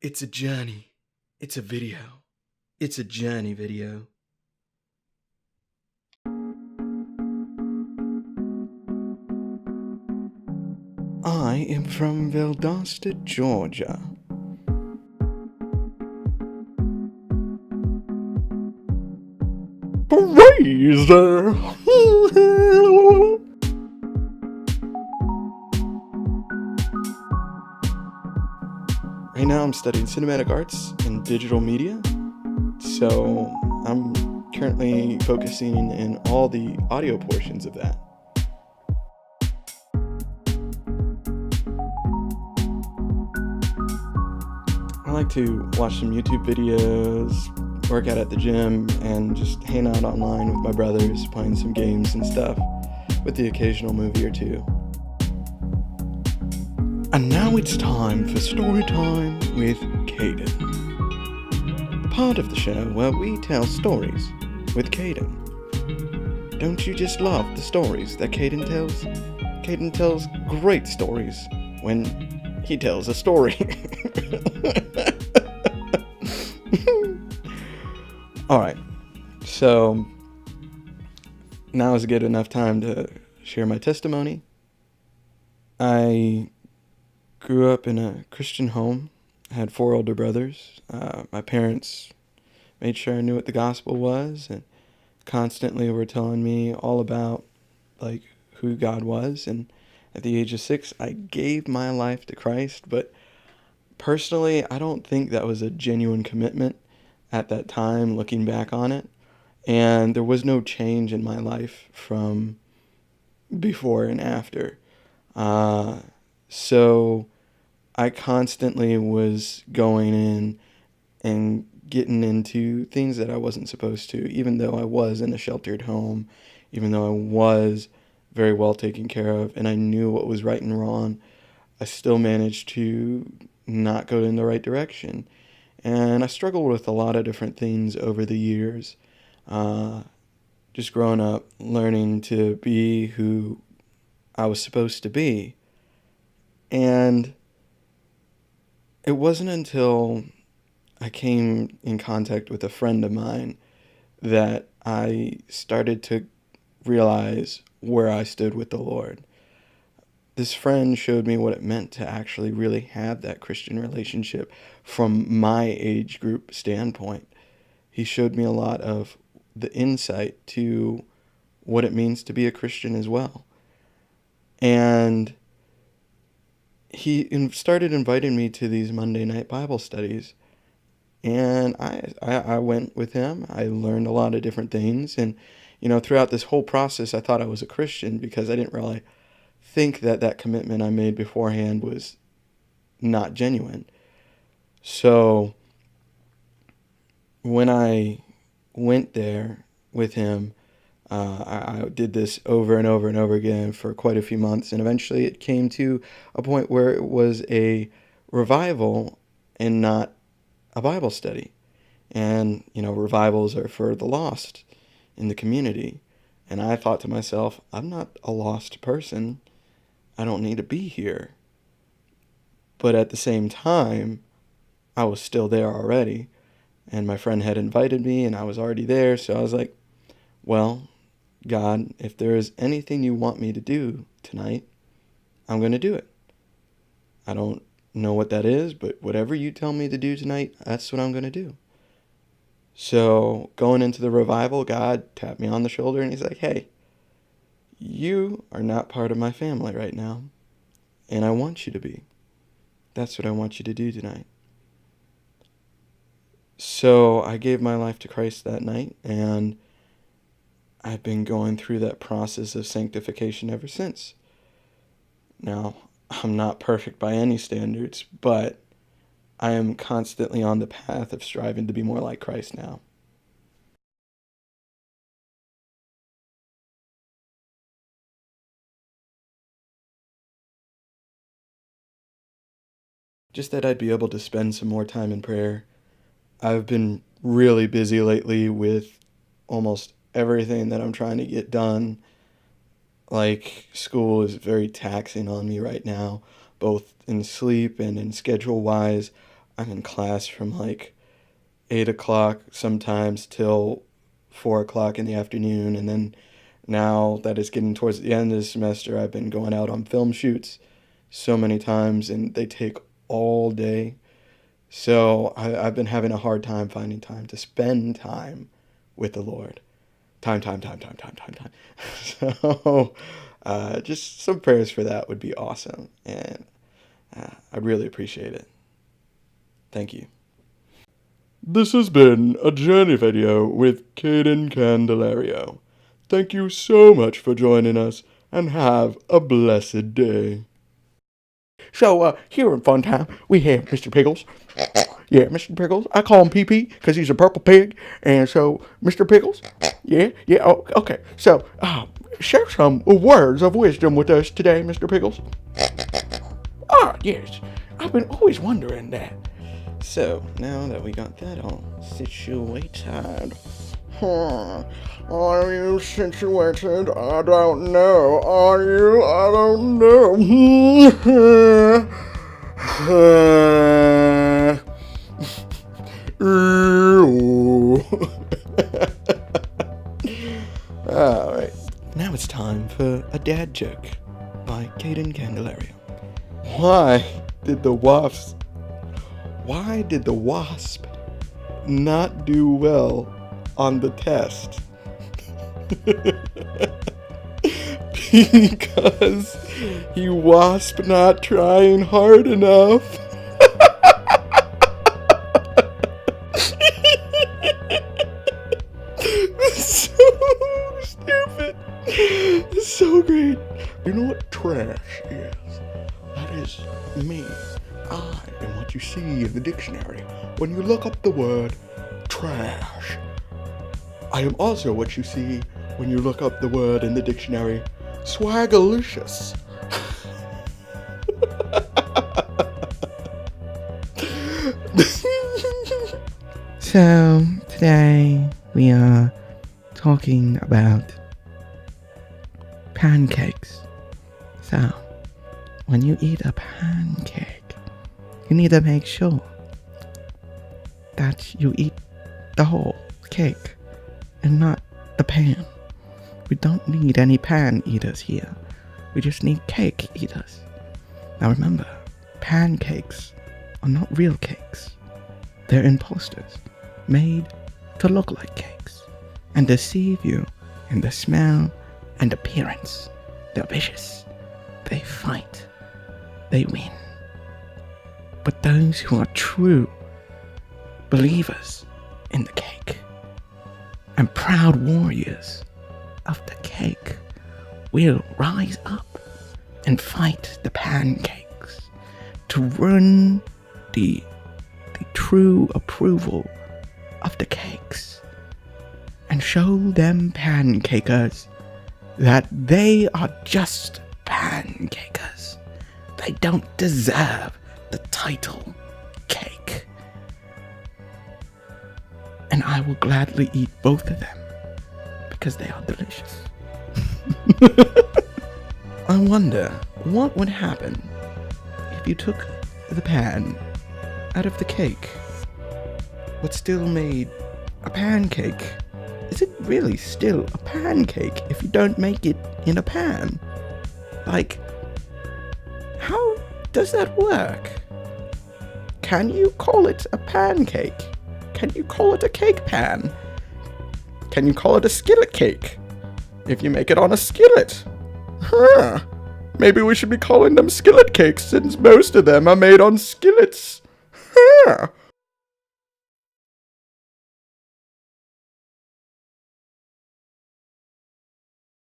It's a journey. It's a video. It's a journey video. I am from Valdosta, Georgia. Praise the... Right now I'm studying cinematic arts and digital media, so I'm currently focusing in all the audio portions of that. I like to watch some YouTube videos, work out at the gym, and just hang out online with my brothers, playing some games and stuff, with the occasional movie or two. And now it's time for story time with Kayden. Part of the show where we tell stories with Kayden. Don't you just love the stories that Kayden tells? Kayden tells great stories when he tells a story. Alright, so now is a good enough time to share my testimony. I grew up in a Christian home. I had 4 older brothers. My parents made sure I knew what the gospel was and constantly were telling me all about who God was. And at the age of 6, I gave my life to Christ. But personally, I don't think that was a genuine commitment at that time, looking back on it. And there was no change in my life from before and after. So I constantly was going in and getting into things that I wasn't supposed to, even though I was in a sheltered home, even though I was very well taken care of, and I knew what was right and wrong. I still managed to not go in the right direction. And I struggled with a lot of different things over the years. Just growing up, learning to be who I was supposed to be. And it wasn't until I came in contact with a friend of mine that I started to realize where I stood with the Lord. This friend showed me what it meant to actually really have that Christian relationship from my age group standpoint. He showed me a lot of the insight to what it means to be a Christian as well. And he started inviting me to these Monday night Bible studies. And I went with him. I learned a lot of different things. And, throughout this whole process, I thought I was a Christian because I didn't really think that commitment I made beforehand was not genuine. So when I went there with him, I did this over and over and over again for quite a few months, and eventually it came to a point where it was a revival and not a Bible study. And, revivals are for the lost in the community. And I thought to myself, I'm not a lost person. I don't need to be here. But at the same time, I was still there already. And my friend had invited me, and I was already there. So I was like, well, God, if there is anything you want me to do tonight, I'm going to do it. I don't know what that is, but whatever you tell me to do tonight, that's what I'm going to do. So going into the revival, God tapped me on the shoulder and he's like, hey, you are not part of my family right now, and I want you to be. That's what I want you to do tonight. So I gave my life to Christ that night, and I've been going through that process of sanctification ever since. Now, I'm not perfect by any standards, but I am constantly on the path of striving to be more like Christ now. Just that I'd be able to spend some more time in prayer. I've been really busy lately with almost everything that I'm trying to get done. School is very taxing on me right now, both in sleep and in schedule wise. I'm in class from like 8 o'clock sometimes till 4 o'clock in the afternoon. And then now that it's getting towards the end of the semester, I've been going out on film shoots so many times, and they take all day. So I've been having a hard time finding time to spend time with the Lord. Time. So just some prayers for that would be awesome. And I really appreciate it. Thank you. This has been a journey video with Kayden Candelario. Thank you so much for joining us, and have a blessed day. So, here in Fun Time, we have Mr. Pickles. Yeah, Mr. Pickles. I call him PP because he's a purple pig. And so, Mr. Pickles, yeah, oh, okay. So, share some words of wisdom with us today, Mr. Pickles. Yes. I've been always wondering that. So, now that we got that all situated, are you situated? I don't know. Are you? I don't know. Alright, now it's time for a dad joke by Kayden Candelario. Why did the wasp not do well on the test? Because he wasp not trying hard enough. So stupid. It's so great. You know what trash is? That is me. I am what you see in the dictionary when you look up the word trash. I am also what you see when you look up the word in the dictionary swagalicious. So, today we are talking about pancakes. So, when you eat a pancake, you need to make sure that you eat the whole cake and not the pan. We don't need any pan eaters here. We just need cake eaters. Now remember, pancakes are not real cakes. They're imposters, made to look like cakes and deceive you in the smell and appearance. They're vicious. They fight. They win. But those who are true believers in the cake and proud warriors of the cake will rise up and fight the pancakes to win the true approval of the cakes and show them pancakers that they are just pancakers. They don't deserve the title cake. And I will gladly eat both of them because they are delicious. I wonder what would happen if you took the pan out of the cake but still made a pancake. Is it really still a pancake if you don't make it in a pan? Like, how does that work? Can you call it a pancake? Can you call it a cake pan? Can you call it a skillet cake if you make it on a skillet? Maybe we should be calling them skillet cakes since most of them are made on skillets.